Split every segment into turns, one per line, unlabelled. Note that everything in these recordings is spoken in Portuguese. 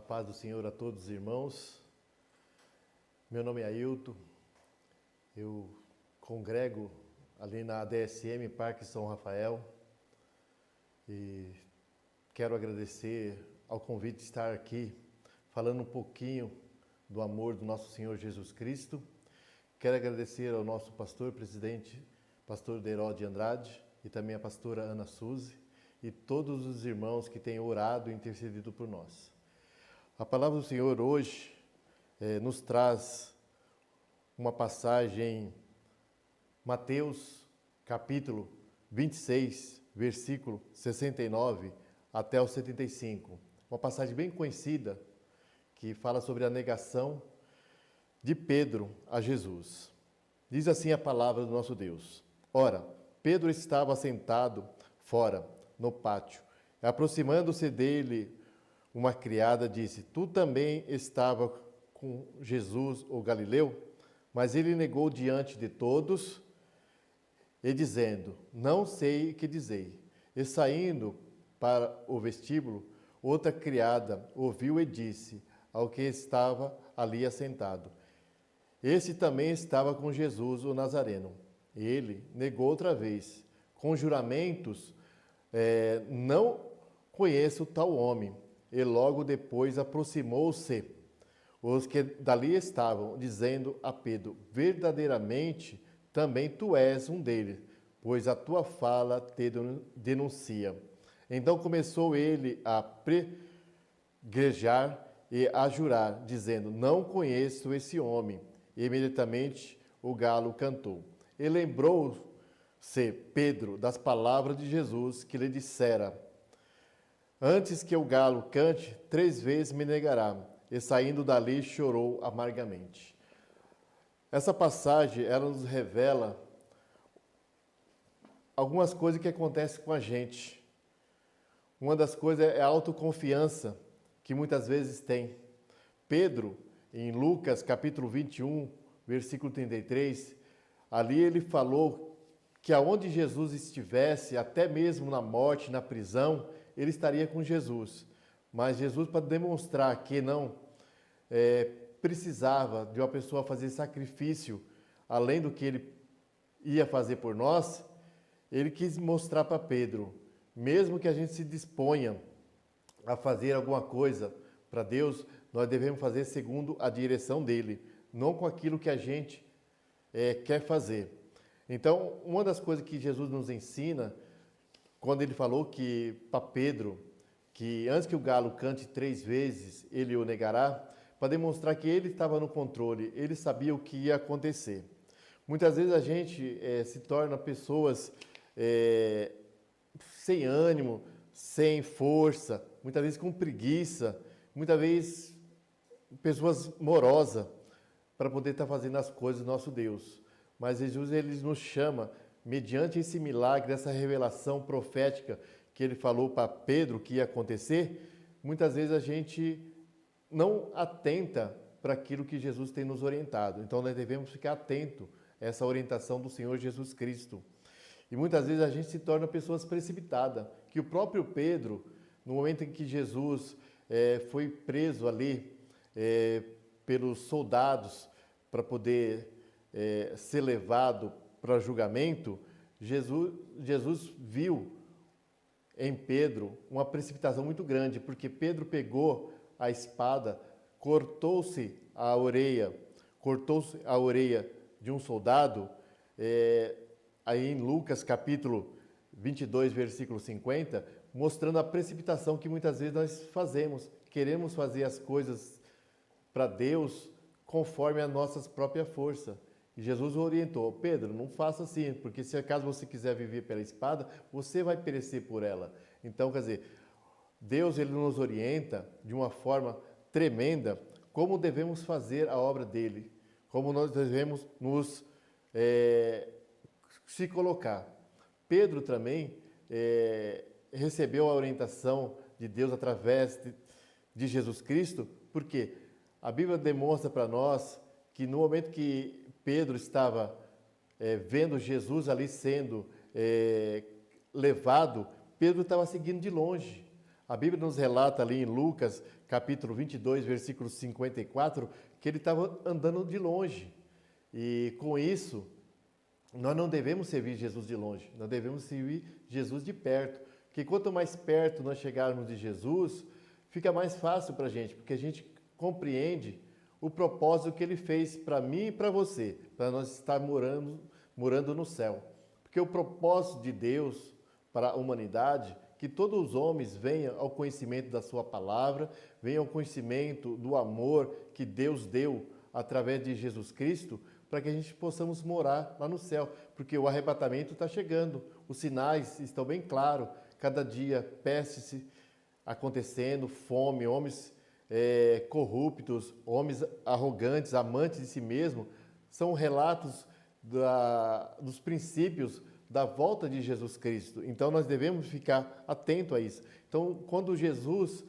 A paz do Senhor a todos os irmãos. Meu nome é Ailton, eu congrego ali na ADSM Parque São Rafael e quero agradecer ao convite de estar aqui falando um pouquinho do amor do nosso Senhor Jesus Cristo. Quero agradecer ao nosso pastor presidente, pastor Deró de Andrade, e também a pastora Ana Suzy e todos os irmãos que têm orado e intercedido por nós. A palavra do Senhor hoje nos traz uma passagem em Mateus, capítulo 26, versículo 69 até o 75. Uma passagem bem conhecida que fala sobre a negação de Pedro a Jesus. Diz assim a palavra do nosso Deus: Ora, Pedro estava sentado fora, no pátio. Aproximando-se dele, uma criada disse: Tu também estava com Jesus, o Galileu? Mas ele negou diante de todos, e dizendo: Não sei o que dizei. E saindo para o vestíbulo, outra criada ouviu e disse ao que estava ali assentado: Esse também estava com Jesus, o Nazareno. Ele negou outra vez, com juramentos: Não conheço tal homem. E logo depois aproximou-se os que dali estavam, dizendo a Pedro: Verdadeiramente também tu és um deles, pois a tua fala te denuncia. Então começou ele a preguejar e a jurar, dizendo: Não conheço esse homem. E imediatamente o galo cantou. E lembrou-se Pedro das palavras de Jesus, que lhe dissera: Antes que o galo cante, 3 vezes me negará. E saindo dali chorou amargamente. Essa passagem, ela nos revela algumas coisas que acontecem com a gente. Uma das coisas é a autoconfiança que muitas vezes tem. Pedro, em Lucas capítulo 21, versículo 33, ali ele falou que aonde Jesus estivesse, até mesmo na morte, na prisão, ele estaria com Jesus. Mas Jesus, para demonstrar que não precisava de uma pessoa fazer sacrifício, além do que ele ia fazer por nós, ele quis mostrar para Pedro, mesmo que a gente se disponha a fazer alguma coisa para Deus, nós devemos fazer segundo a direção dele, não com aquilo que a gente quer fazer. Então, uma das coisas que Jesus nos ensina, quando ele falou que para Pedro, que antes que o galo cante 3 vezes, ele o negará, para demonstrar que ele estava no controle, ele sabia o que ia acontecer. Muitas vezes a gente se torna pessoas sem ânimo, sem força, muitas vezes com preguiça, muitas vezes pessoas morosas, para poder estar fazendo as coisas do nosso Deus. Mas Jesus, ele nos chama, mediante esse milagre, essa revelação profética que ele falou para Pedro que ia acontecer, muitas vezes a gente não atenta para aquilo que Jesus tem nos orientado. Então nós devemos ficar atento a essa orientação do Senhor Jesus Cristo. E muitas vezes a gente se torna pessoas precipitadas, que o próprio Pedro, no momento em que Jesus foi preso ali pelos soldados para poder ser levado para julgamento, Jesus viu em Pedro uma precipitação muito grande, porque Pedro pegou a espada, cortou-se a orelha de um soldado, aí em Lucas capítulo 22, versículo 50, mostrando a precipitação que muitas vezes nós fazemos. Queremos fazer as coisas para Deus conforme a nossa própria força. E Jesus o orientou: Pedro, não faça assim, porque se acaso você quiser viver pela espada, você vai perecer por ela. Então, quer dizer, Deus, ele nos orienta de uma forma tremenda como devemos fazer a obra dele, como nós devemos nos se colocar. Pedro também recebeu a orientação de Deus através de Jesus Cristo, porque a Bíblia demonstra para nós que no momento que Pedro estava vendo Jesus ali sendo levado, Pedro estava seguindo de longe. A Bíblia nos relata ali em Lucas, capítulo 22, versículo 54, que ele estava andando de longe. E com isso, nós não devemos servir Jesus de longe, nós devemos servir Jesus de perto. Porque quanto mais perto nós chegarmos de Jesus, fica mais fácil para a gente, porque a gente compreende o propósito que ele fez para mim e para você, para nós estar morando no céu. Porque o propósito de Deus para a humanidade, que todos os homens venham ao conhecimento da sua palavra, venham ao conhecimento do amor que Deus deu através de Jesus Cristo, para que a gente possamos morar lá no céu, porque o arrebatamento está chegando, os sinais estão bem claros, cada dia pestes acontecendo, fome, homens corruptos, homens arrogantes, amantes de si mesmo, são relatos dos princípios da volta de Jesus Cristo. Então nós devemos ficar atentos a isso. Então quando Jesus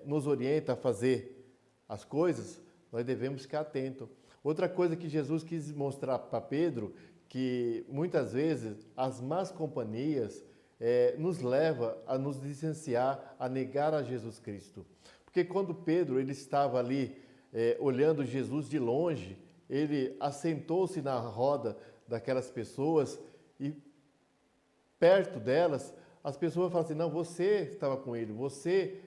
nos orienta a fazer as coisas, nós devemos ficar atentos. Outra coisa que Jesus quis mostrar para Pedro, que muitas vezes as más companhias nos leva a nos licenciar, a negar a Jesus Cristo. Porque quando Pedro ele estava ali olhando Jesus de longe, ele assentou-se na roda daquelas pessoas e perto delas, as pessoas falam assim, não, você estava com ele, você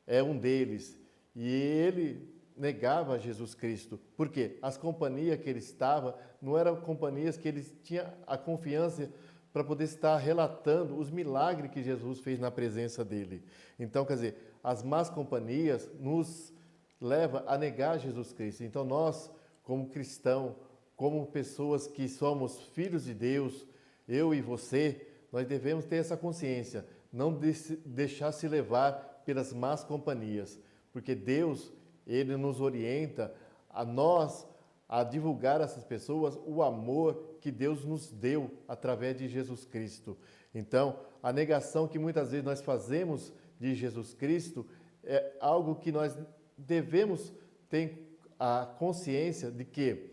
é um deles. E ele negava Jesus Cristo. Por quê? As companhias que ele estava não eram companhias que ele tinha a confiança para poder estar relatando os milagres que Jesus fez na presença dele. Então, quer dizer, as más companhias nos levam a negar Jesus Cristo. Então, nós, como cristãos, como pessoas que somos filhos de Deus, eu e você, nós devemos ter essa consciência, não deixar se levar pelas más companhias, porque Deus, ele nos orienta a nós a divulgar a essas pessoas o amor que Deus nos deu através de Jesus Cristo. Então, a negação que muitas vezes nós fazemos de Jesus Cristo é algo que nós devemos ter a consciência de que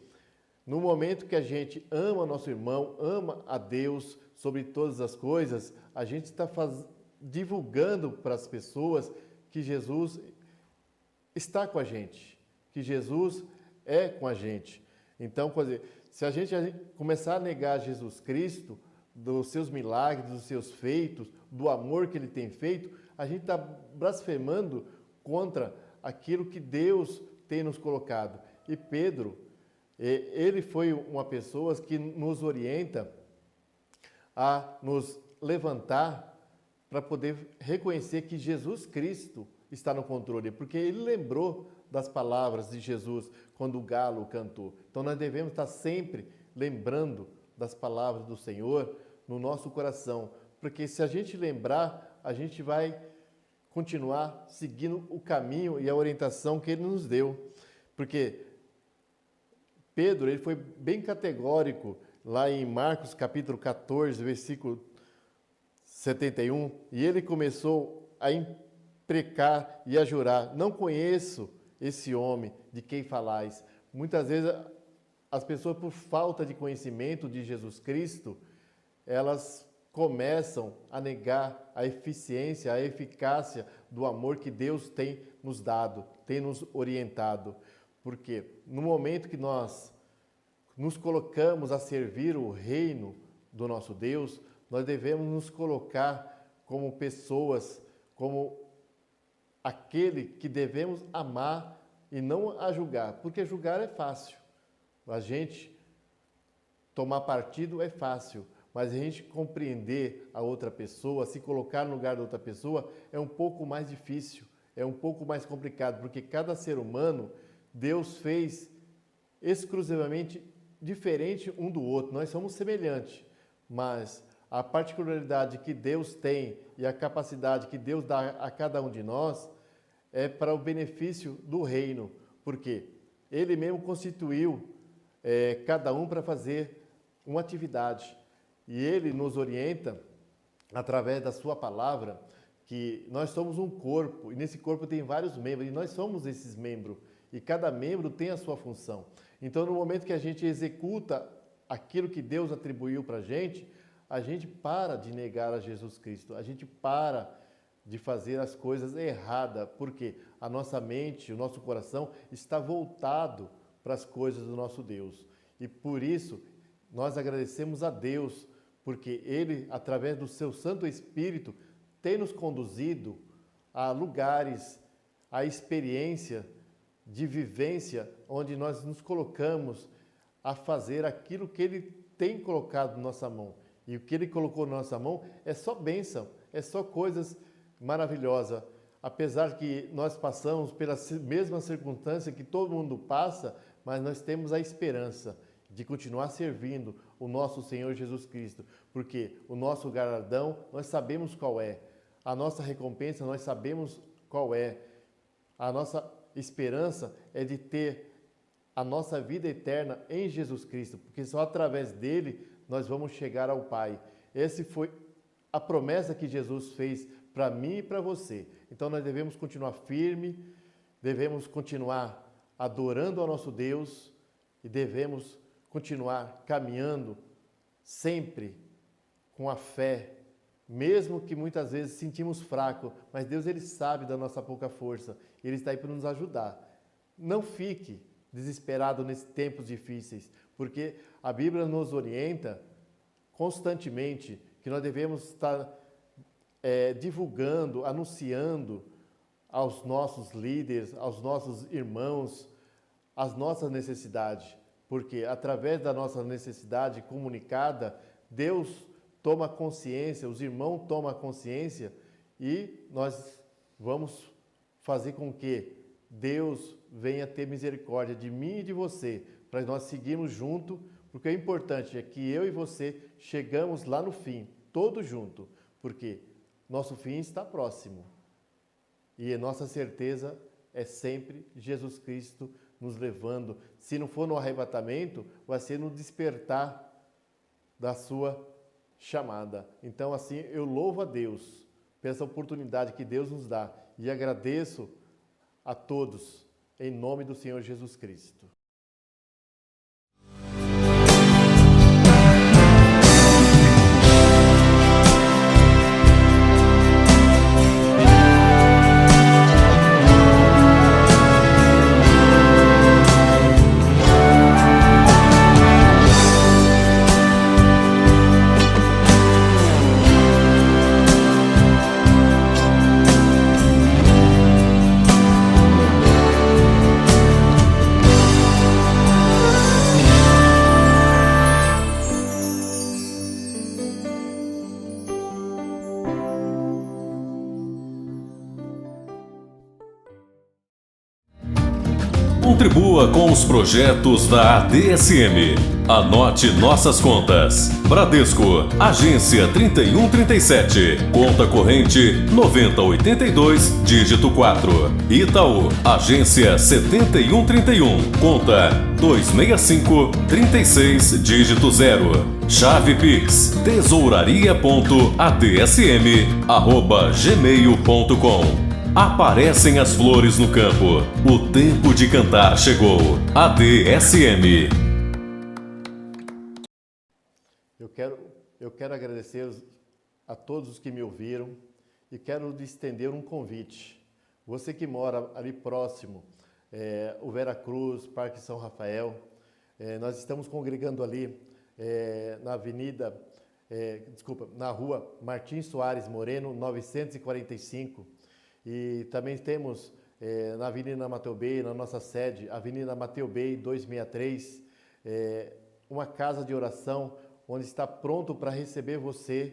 no momento que a gente ama nosso irmão, ama a Deus sobre todas as coisas, a gente está divulgando para as pessoas que Jesus está com a gente, que Jesus é com a gente. Então, quer dizer, se a gente começar a negar Jesus Cristo, dos seus milagres, dos seus feitos, do amor que ele tem feito, a gente está blasfemando contra aquilo que Deus tem nos colocado. E Pedro, ele foi uma pessoa que nos orienta a nos levantar para poder reconhecer que Jesus Cristo está no controle, porque ele lembrou das palavras de Jesus quando o galo cantou. Então nós devemos estar sempre lembrando das palavras do Senhor no nosso coração, porque se a gente lembrar, a gente vai continuar seguindo o caminho e a orientação que ele nos deu. Porque Pedro, ele foi bem categórico lá em Marcos capítulo 14, versículo 71, e ele começou a imprecar e a jurar, não conheço esse homem de quem falais. Muitas vezes as pessoas, por falta de conhecimento de Jesus Cristo, elas começam a negar a eficiência, a eficácia do amor que Deus tem nos dado, tem nos orientado. Porque no momento que nós nos colocamos a servir o reino do nosso Deus, nós devemos nos colocar como pessoas, como aquele que devemos amar e não a julgar, porque julgar é fácil. A gente tomar partido é fácil, mas a gente compreender a outra pessoa, se colocar no lugar da outra pessoa, é um pouco mais difícil, é um pouco mais complicado, porque cada ser humano, Deus fez exclusivamente diferente um do outro. Nós somos semelhantes, mas a particularidade que Deus tem e a capacidade que Deus dá a cada um de nós é para o benefício do reino, porque Ele mesmo constituiu cada um para fazer uma atividade. E Ele nos orienta, através da sua palavra, que nós somos um corpo, e nesse corpo tem vários membros, e nós somos esses membros, e cada membro tem a sua função. Então, no momento que a gente executa aquilo que Deus atribuiu para a gente para de negar a Jesus Cristo, a gente para de fazer as coisas erradas, porque a nossa mente, o nosso coração está voltado para as coisas do nosso Deus. E por isso, nós agradecemos a Deus, porque Ele, através do seu Santo Espírito, tem nos conduzido a lugares, a experiência de vivência, onde nós nos colocamos a fazer aquilo que Ele tem colocado na nossa mão. E o que Ele colocou na nossa mão é só bênção, é só coisas maravilhosas. Apesar que nós passamos pela mesma circunstância que todo mundo passa, mas nós temos a esperança de continuar servindo o nosso Senhor Jesus Cristo, porque o nosso galardão nós sabemos qual é, a nossa recompensa nós sabemos qual é, a nossa esperança é de ter a nossa vida eterna em Jesus Cristo, porque só através dele nós vamos chegar ao Pai. Essa foi a promessa que Jesus fez para mim e para você. Então nós devemos continuar firme, devemos continuar adorando ao nosso Deus e devemos continuar caminhando sempre com a fé, mesmo que muitas vezes sentimos fraco, mas Deus Ele sabe da nossa pouca força, Ele está aí para nos ajudar. Não fique desesperado nesses tempos difíceis, porque a Bíblia nos orienta constantemente que nós devemos estar divulgando, anunciando aos nossos líderes, aos nossos irmãos, as nossas necessidades, porque através da nossa necessidade comunicada, Deus toma consciência, os irmãos tomam consciência e nós vamos fazer com que Deus venha ter misericórdia de mim e de você, para nós seguirmos junto, porque o importante é que eu e você chegamos lá no fim, todos juntos, porque nosso fim está próximo. E a nossa certeza é sempre Jesus Cristo nos levando. Se não for no arrebatamento, vai ser no despertar da sua chamada. Então, assim, eu louvo a Deus por essa oportunidade que Deus nos dá e agradeço a todos em nome do Senhor Jesus Cristo.
Contribua com os projetos da ADSM. Anote nossas contas. Bradesco, agência 3137, conta corrente 9082, dígito 4. Itaú, agência 7131, conta 26536, dígito 0. Chave Pix, tesouraria.adsm@gmail.com. Aparecem as flores no campo. O tempo de cantar chegou. ADSM.
Eu quero agradecer a todos os que me ouviram e quero lhe estender um convite. Você que mora ali próximo, o Vera Cruz, Parque São Rafael, nós estamos congregando ali na rua Martins Soares Moreno, 945. E também temos na Avenida Mateu Bey, na nossa sede, Avenida Mateu Bey 263, uma casa de oração onde está pronto para receber você,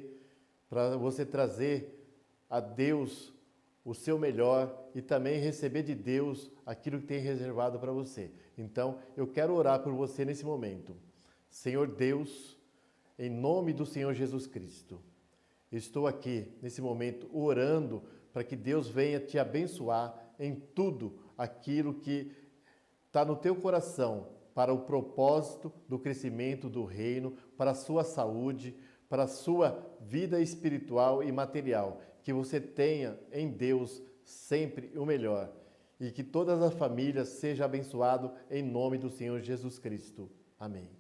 para você trazer a Deus o seu melhor e também receber de Deus aquilo que tem reservado para você. Então, eu quero orar por você nesse momento. Senhor Deus, em nome do Senhor Jesus Cristo, estou aqui nesse momento orando para que Deus venha te abençoar em tudo aquilo que está no teu coração, para o propósito do crescimento do reino, para a sua saúde, para a sua vida espiritual e material. Que você tenha em Deus sempre o melhor e que todas as famílias sejam abençoadas em nome do Senhor Jesus Cristo. Amém.